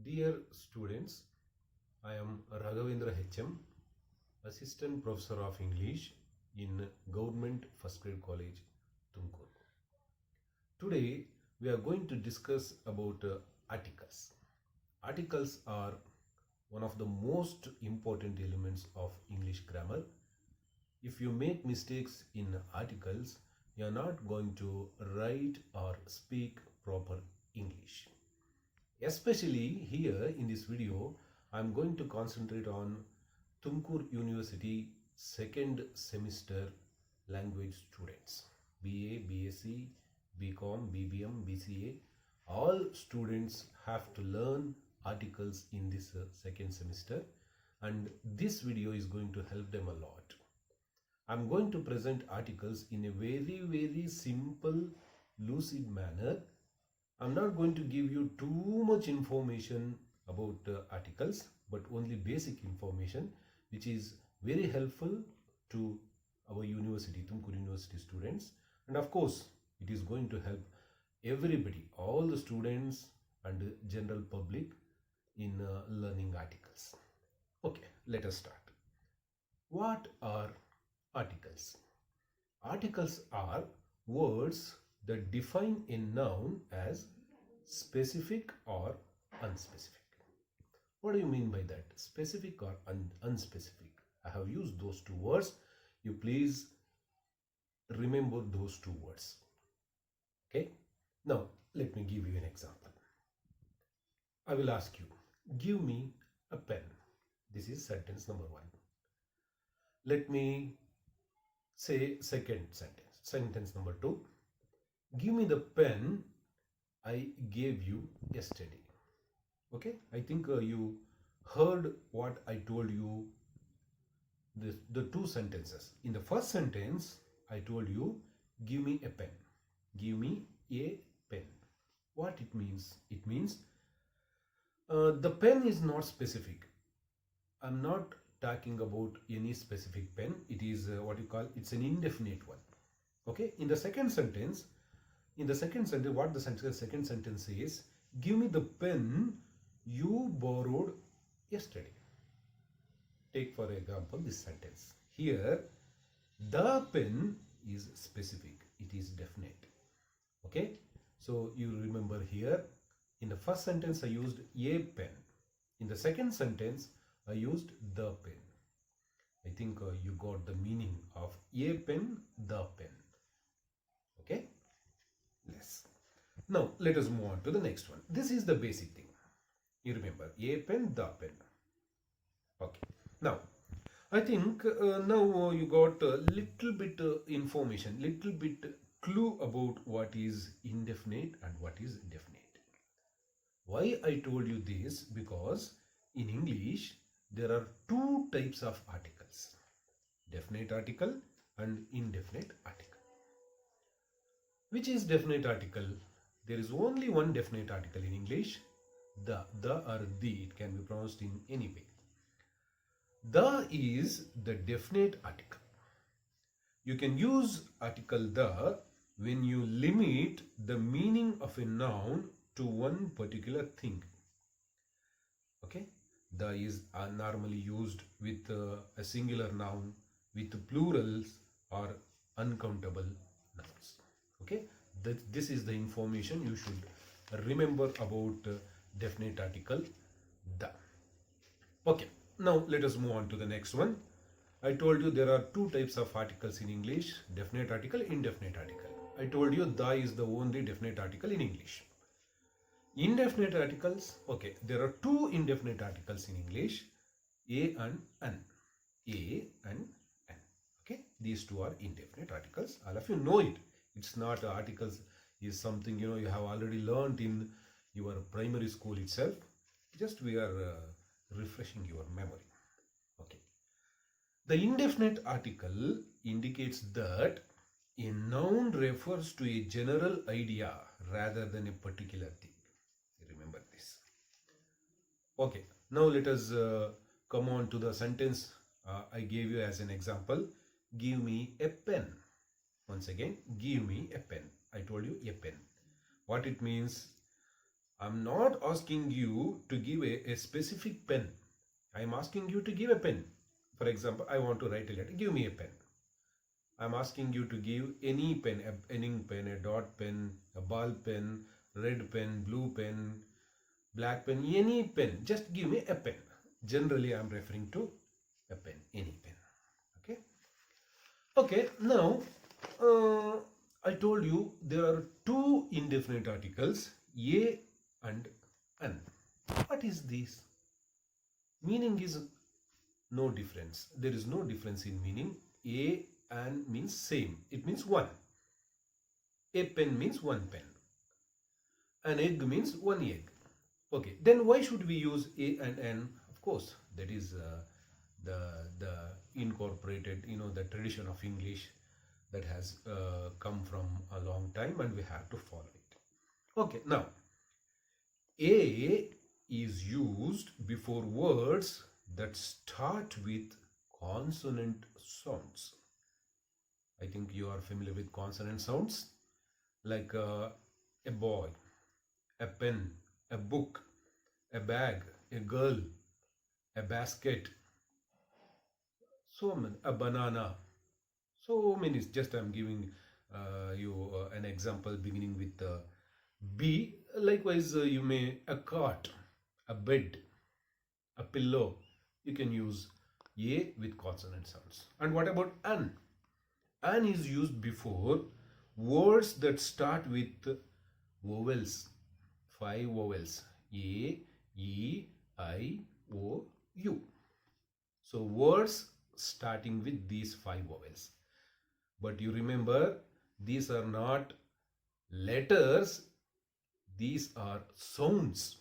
Dear students, I am Raghavendra HM, Assistant Professor of English in Government First Grade College, Tumkur. Today we are going to discuss about articles. Articles are one of the most important elements of English grammar. If you make mistakes in articles, you are not going to write or speak proper English. Especially here in this video, I am going to concentrate on Tumkur University second semester language students. BA, BSc, BCom, BBM, BCA. All students have to learn articles in this second semester, and this video is going to help them a lot. I'm going to present articles in a very simple, lucid manner. I'm not going to give you too much information about articles, but only basic information which is very helpful to our university, Tumkur University students. And of course, it is going to help everybody, all the students and general public in learning articles. Okay, let us start. What are articles? Articles are words that define a noun as specific or unspecific. What do you mean by that? Specific or unspecific? I have used those two words. You please remember those two words. Okay. Now, let me give you an example. I will ask you, give me a pen. This is sentence number 1. Let me say second sentence. Sentence number 2. Give me the pen I gave you yesterday. Okay, I think you heard what I told you, the two sentences. In the first sentence, I told you, give me a pen. Give me a pen. What it means? It means the pen is not specific. I'm not talking about any specific pen. It is what you call, it's an indefinite one. Okay, in the second sentence, what the second sentence is, give me the pen you borrowed yesterday. Take for example this sentence. Here, the pen is specific. It is definite. Okay, so you remember here, in the first sentence I used a pen. In the second sentence, I used the pen. I think you got the meaning of a pen, the pen. Okay. Yes. Now let us move on to the next one. This is the basic thing. You remember a pen, the pen. Okay. Now I think now you got a little bit information, little bit clue about what is indefinite and what is definite. Why I told you this? Because in English there are two types of articles: definite article and indefinite article. Which is definite article? There is only one definite article in English, the or the. It can be pronounced in any way. The is the definite article. You can use article the when you limit the meaning of a noun to one particular thing. Okay, the is normally used with a singular noun, with plurals or uncountable nouns. Okay, this is the information you should remember about definite article the. Okay, now let us move on to the next one. I told you there are two types of articles in English: definite article, indefinite article. I told you the is the only definite article in English. Indefinite articles, okay, there are two indefinite articles in English, a and an. A and an. Okay, these two are indefinite articles. All of you know it. It's not articles is something you have already learned in your primary school itself. Just we are refreshing your memory. Okay. The indefinite article indicates that a noun refers to a general idea rather than a particular thing. Remember this. Okay. Now let us come on to the sentence I gave you as an example. Give me a pen. Once again, give me a pen. I told you a pen. What it means? I'm not asking you to give a specific pen. I'm asking you to give a pen. For example, I want to write a letter. Give me a pen. I'm asking you to give any pen, an ink pen, a dot pen, a ball pen, red pen, blue pen, black pen, any pen. Just give me a pen. Generally, I'm referring to a pen, any pen. Okay. Okay. Now, I told you there are two indefinite articles, a and an. What is this? Meaning is no difference. There is no difference in meaning. A and means same. It means one. A pen means one pen. An egg means one egg. Okay. Then why should we use a and an? Of course, that is the incorporated, the tradition of English that has come from a long time, and we have to follow it. Okay. Now, a is used before words that start with consonant sounds. I think you are familiar with consonant sounds, like a boy, a pen, a book, a bag, a girl, a basket, so many, a banana, so many. Just I'm giving you an example beginning with B. Likewise, you may a cot, a bed, a pillow. You can use A with consonant sounds. And what about an? An is used before words that start with vowels. 5 vowels. A, E, I, O, U. So words starting with these 5 vowels. But you remember, these are not letters, these are sounds.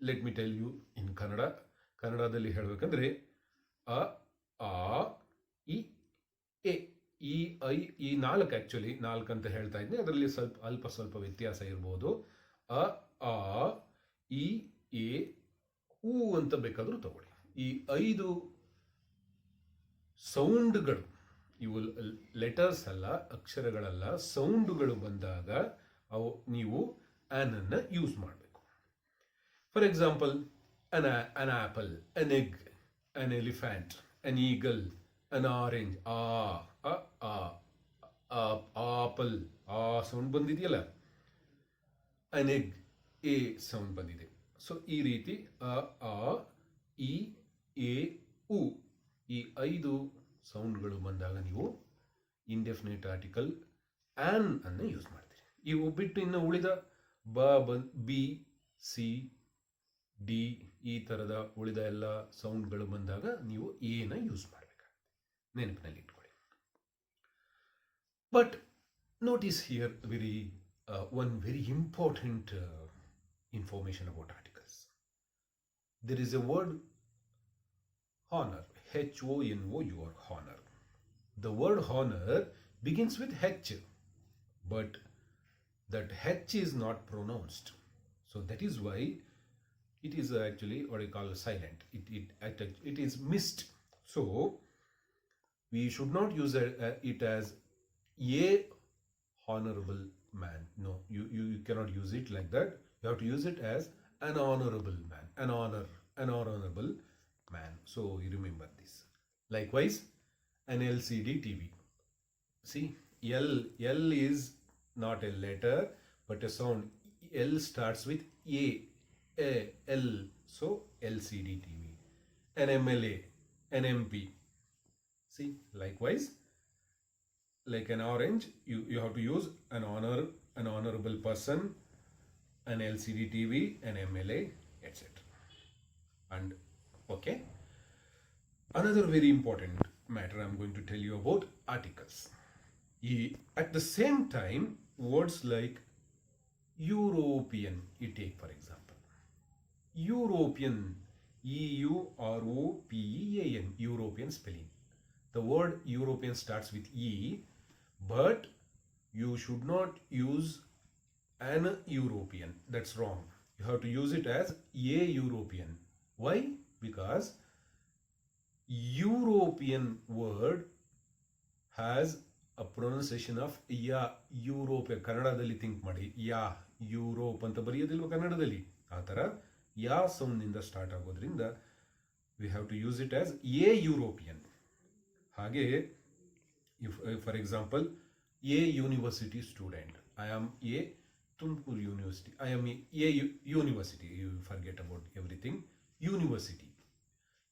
Let me tell you in Kannada. ಕನ್ನಡದಲ್ಲಿ ಹೇಳಬೇಕಂದ್ರೆ ಅ ಆ E A ಈ I ಈ ನಾಲ್ಕು, actually ನಾಲ್ಕು ಅಂತ ಹೇಳ್ತಾ ಇದ್ದೀನಿ, ಅದರಲ್ಲಿ ಸ್ವಲ್ಪ ವ್ಯತ್ಯಾಸ ಇರ್ಬೋದು. ಅ ಆ ಇ ಎ ಉ ಅಂತ ಬೇಕಾದರೂ ತಗೊಳ್ಳಿ. ಈ 5 ಸೌಂಡ್ಗಳು, ಇವು ಲೆಟರ್ಸ್ ಅಲ್ಲ, ಅಕ್ಷರಗಳಲ್ಲ, ಸೌಂಡ್ಗಳು ಬಂದಾಗ ನೀವು ಆನ್ ಅನ್ನು ಯೂಸ್ ಮಾಡಬೇಕು. For example, an apple, an egg, an elephant, an eagle, an orange. Apple, sound ಬಂದಿದೆಯಲ್ಲ. an egg, a ಸೌಂಡ್ ಬಂದಿದೆ. ಸೊ ಈ ರೀತಿ ಆ ಇ ಎ ಉ ಈ 5 ಸೌಂಡ್ಗಳು ಬಂದಾಗ ನೀವು ಇಂಡೆಫಿನೇಟ್ ಆರ್ಟಿಕಲ್ ಆನ್ ಅನ್ನು ಯೂಸ್ ಮಾಡ್ತೀರಿ. ಇವು ಬಿಟ್ಟು ಇನ್ನು ಉಳಿದ ಬಿ, ಸಿ, ಡಿ ಈ ಥರದ ಉಳಿದ ಎಲ್ಲ ಸೌಂಡ್ಗಳು ಬಂದಾಗ ನೀವು ಎನ ಯೂಸ್ ಮಾಡಬೇಕಾಗುತ್ತೆ. ನೆನಪಿನಲ್ಲಿ ಇಟ್ಕೊಳ್ಳಿ. But notice here one very important information about articles. There is a word honor, H-O-N-O-U-R, honor. The word honor begins with H, but that H is not pronounced. So that is why it is actually what I call silent. It is missed. So we should not use it as a honorable man. No, you cannot use it like that. You have to use it as an honorable man, an honorable man. So you remember this. Likewise, an LCD TV. See, L is not a letter but a sound. L starts with A, L, so LCD TV. An MLA, an MP. See, likewise, like an orange, you have to use an honorable person, an LCD TV, an MLA, etc. And okay, another very important matter I'm going to tell you about articles. At the same time, words like European, you take for example. European, E-U-R-O-P-E-A-N, European spelling. The word European starts with E, but you should not use an European. That's wrong. You have to use it as a European. Why? Because European word has a pronunciation of ya. Europe, Kannadalli think ಮಾಡಿ, Europe ಅಂತ ಬರೆಯೋದಿಲ್ವ ಕನ್ನಡದಲ್ಲಿ, ಆ ಥರ ಯಾ ಸೌಂಡ್ನಿಂದ start ಆಗೋದ್ರಿಂದ we have to use it as a European. ಹಾಗೆ for example a university student, I am a Tumkur University, I am a university, you forget about everything, university.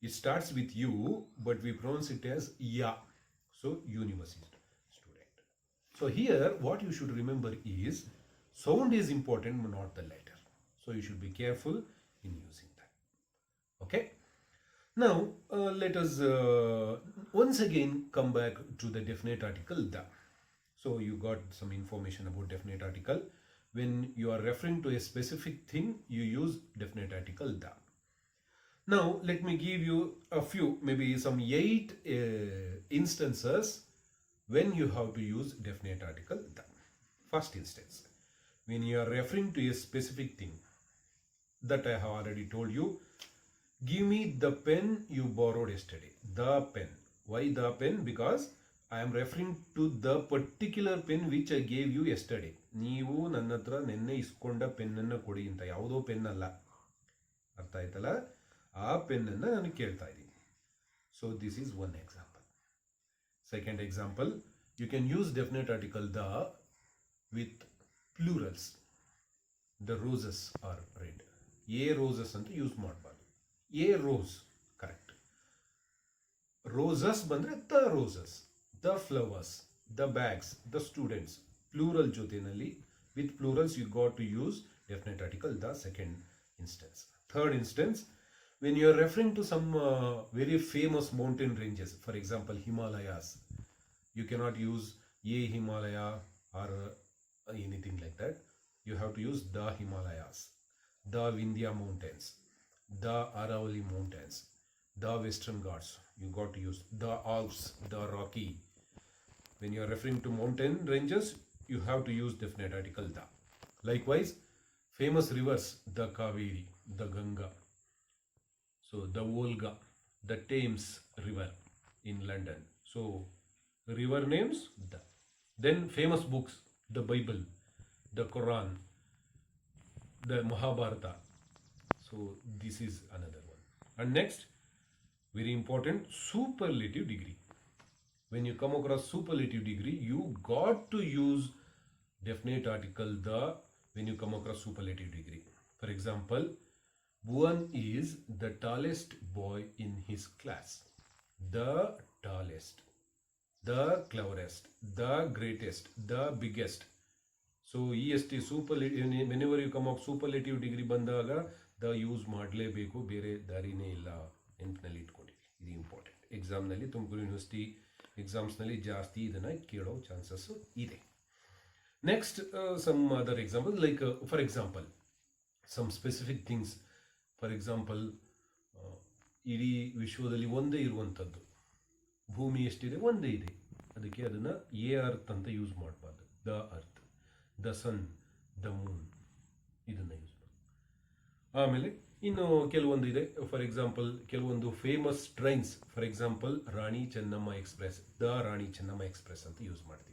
It starts with U, but we pronounce it as ya, so university student. So here what you should remember is sound is important but not the letter, so you should be careful in using that. Okay, now let us once again come back to the definite article the. So you got some information about definite article. When you are referring to a specific thing, you use definite article the. Now let me give you a few, maybe some 8 instances when you have to use definite article the. First instance, when you are referring to a specific thing, that I have already told you, give me the pen you borrowed yesterday. The pen. Why the pen? Because I am referring to the particular pen which I gave you yesterday. ನೀವು ನನ್ನ ಹತ್ರ ನಿನ್ನೆ ಇಸ್ಕೊಂಡ ಪೆನ್ನನ್ನು ಕೊಡಿ ಅಂತ, ಯಾವುದೋ pen ಅಲ್ಲ, ಅರ್ಥ ಆಯ್ತಲ್ಲ, ಆ ಪೆನ್ನನ್ನು ನಾನು ಕೇಳ್ತಾ ಇದ್ದೀನಿ. So this is one example. Second example, you can use definite article the with plurals. The roses are red. A roses ಅಂತ ಯೂಸ್ ಮಾಡಬಾರ್ದು. A rose correct. ರೋಸಸ್ ಬಂದರೆ the roses, the flowers, the bags, the students. Plural jotenalli, with plurals you got to use definite article the. Second instance. Third instance, when you are referring to some very famous mountain ranges, for example Himalayas, you cannot use a Himalaya or anything like that. You have to use the Himalayas, the Vindhya mountains, the Aravalli mountains, the Western Ghats. You got to use the Alps, the Rocky. When you are referring to mountain ranges, you have to use definite article the. Likewise, famous rivers, the Kavery, the Ganga, so the Volga, the Thames river in London. So river names the. Then famous books, the Bible, the Quran, the Mahabharata. So this is another one. And next, very important, superlative degree. When you come across superlative degree, you got to use definite article the when you come across superlative degree. For example, Bhuvan is the tallest boy in his class. The tallest, the cleverest, the greatest, the biggest. So est superlative, whenever you come up superlative degree ಬಂದಾಗ the use ಮಾಡಲೇಬೇಕು, ಬೇರೆ ದಾರಿನೇ ಇಲ್ಲ. ನೆನಪಿನಲ್ಲಿ ಇಟ್ಕೊಳ್ಳಿ, ಇದು important. ಎಕ್ಸಾಮ್ನಲ್ಲಿ Tumakuru university ಎಕ್ಸಾಮ್ಸ್ನಲ್ಲಿ ಜಾಸ್ತಿ ಇದನ್ನು ಕೇಳೋ ಚಾನ್ಸಸ್ಸು ಇದೆ. Next, some other examples, like for example, some specific things. For example, ಇಡೀ ವಿಶ್ವದಲ್ಲಿ ಒಂದೇ ಇರುವಂಥದ್ದು, ಭೂಮಿ ಎಷ್ಟಿದೆ? ಒಂದೇ ಇದೆ. ಅದಕ್ಕೆ ಅದನ್ನು ಎ ಅರ್ತ್ ಅಂತ ಯೂಸ್ ಮಾಡಬಾರ್ದು. The earth, the sun, the moon, ಇದನ್ನು ಯೂಸ್ ಮಾಡಿ. ಆಮೇಲೆ ಇನ್ನು ಕೆಲವೊಂದು ಇದೆ. ಫಾರ್ ಎಕ್ಸಾಂಪಲ್, ಕೆಲವೊಂದು famous trains, for example Rani Chennamma Express, the Rani Chennamma Express ಅಂತ ಯೂಸ್ ಮಾಡ್ತೀವಿ.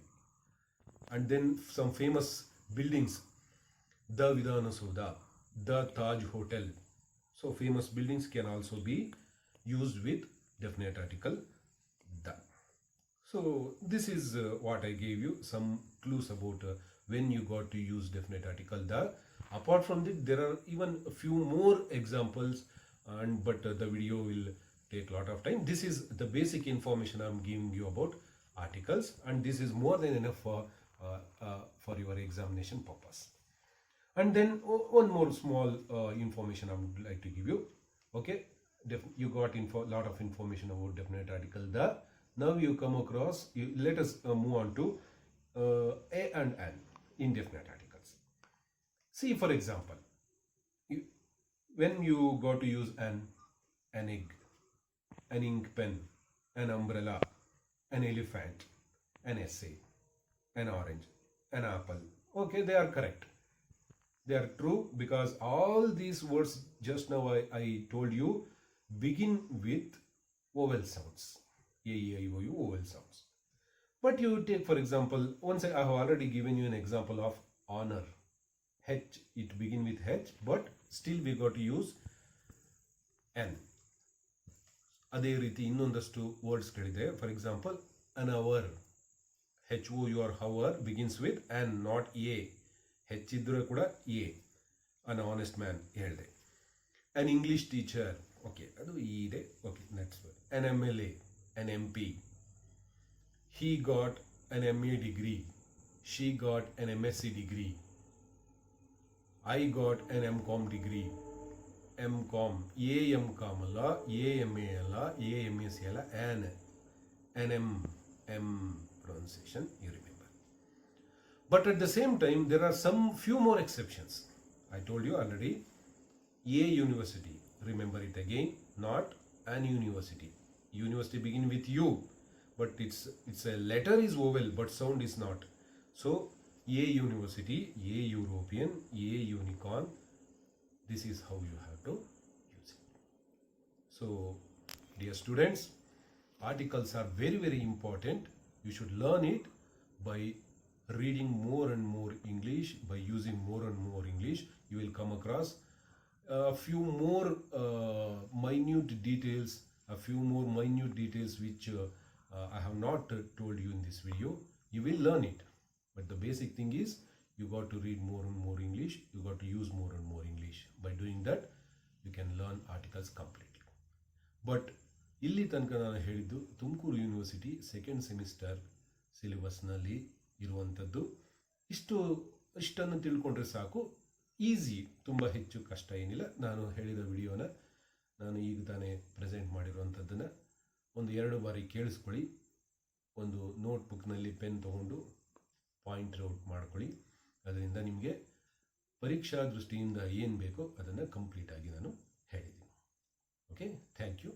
And then some famous buildings, the Vidhana Soudha, the Taj Hotel. So famous buildings can also be used with definite article the. So this is what I gave you, some clues about when you got to use definite article the. Apart from that, there are even a few more examples, but the video will take a lot of time. This is the basic information I am giving you about articles, and this is more than enough for your examination purpose. And then one more small information I would like to give you. Okay, you got lot of information about definite article the. Now you come across, let us move on to A and An, indefinite articles. See, for example, when you got to use an egg, an ink pen, an umbrella, an elephant, an essay, an orange, an apple. Okay, they are correct. They are true because all these words just now I told you begin with vowel sounds. A, E, I, O, U, vowel sounds. But you take, for example, once I have already given you an example of honor, H, it begin with H, but still we got to use N. ಅದೇ ರೀತಿ ಇನ್ನೊಂದಷ್ಟು ವರ್ಡ್ಸ್ಗಳಿದೆ. For example an hour, HOUR hour begins with an, not A. H ಇದ್ರೂ ಕೂಡ A. An honest man ಹೇಳಿದೆ. ಅನ್ English teacher, okay ಅದು ಇದೆ, okay next. An MLA, an MP. He got an MA degree. She got an MSc degree. I got an MCom degree. MCom, AMCom ಅಲ್ಲ, AMA ಅಲ್ಲ, AMSc ಅಲ್ಲ, an M pronunciation, you remember. But at the same time, there are some few more exceptions. I told you already, A university, remember it again, not an university. University begin with U, but it's a letter is vowel, but sound is not. So A university, A European, A unicorn. This is how you have to use it. So, dear students, articles are very, very important. You should learn it by reading more and more English, by using more and more English. You will come across a few more minute details, which I have not told you in this video. You will learn it. But the basic thing is, you got to read more and more English. You got to use more and more English. By doing that, you can learn articles completely. But ಇಲ್ಲಿ ತನಕ ನಾನು ಹೇಳಿದ್ದು Tumakuru university second semester ಸಿಲೆಬಸ್ನಲ್ಲಿ ಇರುವಂಥದ್ದು. ಇಷ್ಟನ್ನು ತಿಳ್ಕೊಂಡ್ರೆ ಸಾಕು, easy, ತುಂಬ ಹೆಚ್ಚು ಕಷ್ಟ ಏನಿಲ್ಲ. ನಾನು ಹೇಳಿದ ವಿಡಿಯೋನ ನಾನು ಈಗ ತಾನೇ ಪ್ರೆಸೆಂಟ್ ಮಾಡಿರುವಂಥದ್ದನ್ನು ಒಂದು 2 ಬಾರಿ ಕೇಳಿಸ್ಕೊಳ್ಳಿ. ಒಂದು ನೋಟ್ಬುಕ್ನಲ್ಲಿ ಪೆನ್ ತೊಗೊಂಡು ಪಾಯಿಂಟ್ ಔಟ್ ಮಾಡ್ಕೊಳ್ಳಿ. ಅದರಿಂದ ನಿಮಗೆ ಪರೀಕ್ಷಾ ದೃಷ್ಟಿಯಿಂದ ಏನು ಬೇಕೋ ಅದನ್ನು ಕಂಪ್ಲೀಟಾಗಿ ನಾನು ಹೇಳಿದ್ದೀನಿ. Okay, thank you.